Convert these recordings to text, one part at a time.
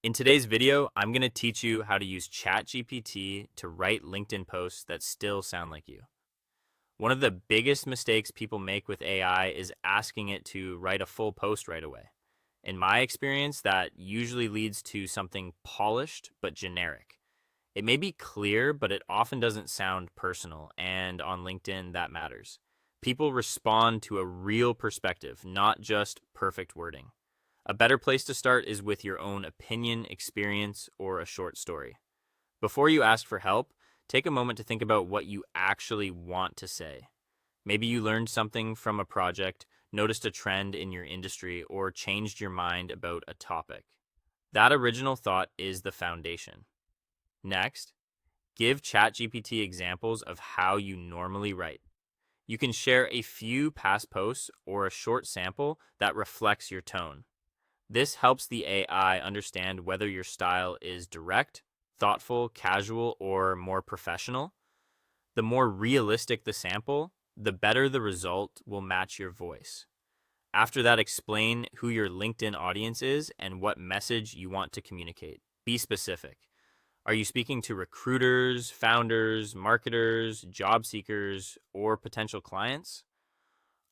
In today's video, I'm going to teach you how to use ChatGPT to write LinkedIn posts that still sound like you. One of the biggest mistakes people make with AI is asking it to write a full post right away. In my experience, that usually leads to something polished but generic. It may be clear, but it often doesn't sound personal, and on LinkedIn, that matters. People respond to a real perspective, not just perfect wording. A better place to start is with your own opinion, experience, or a short story. Before you ask for help, take a moment to think about what you actually want to say. Maybe you learned something from a project, noticed a trend in your industry, or changed your mind about a topic. That original thought is the foundation. Next, give ChatGPT examples of how you normally write. You can share a few past posts or a short sample that reflects your tone. This helps the AI understand whether your style is direct, thoughtful, casual, or more professional. The more realistic the sample, the better the result will match your voice. After that, explain who your LinkedIn audience is and what message you want to communicate. Be specific. Are you speaking to recruiters, founders, marketers, job seekers, or potential clients?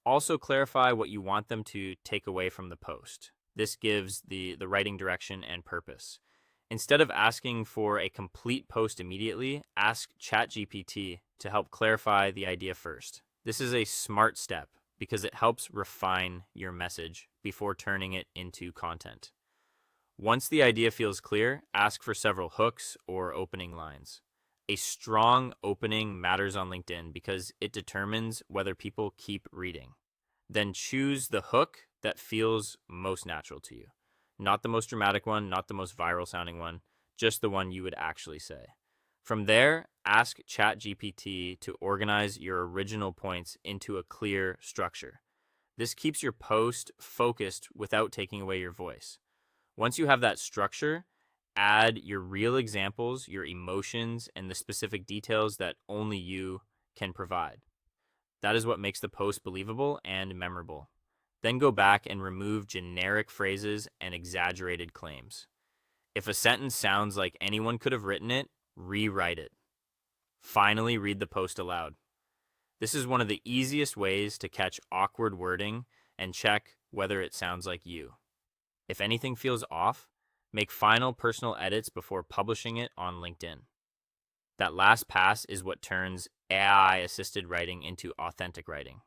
Also clarify what you want them to take away from the post. This gives the writing direction and purpose. Instead of asking for a complete post immediately, ask ChatGPT to help clarify the idea first. This is a smart step because it helps refine your message before turning it into content. Once the idea feels clear, ask for several hooks or opening lines. A strong opening matters on LinkedIn because it determines whether people keep reading. Then choose the hook that feels most natural to you. Not the most dramatic one, not the most viral sounding one, just the one you would actually say. From there, ask ChatGPT to organize your original points into a clear structure. This keeps your post focused without taking away your voice. Once you have that structure, add your real examples, your emotions, and the specific details that only you can provide. That is what makes the post believable and memorable. Then go back and remove generic phrases and exaggerated claims. If a sentence sounds like anyone could have written it, rewrite it. Finally, read the post aloud. This is one of the easiest ways to catch awkward wording and check whether it sounds like you. If anything feels off, make final personal edits before publishing it on LinkedIn. That last pass is what turns AI assisted writing into authentic writing.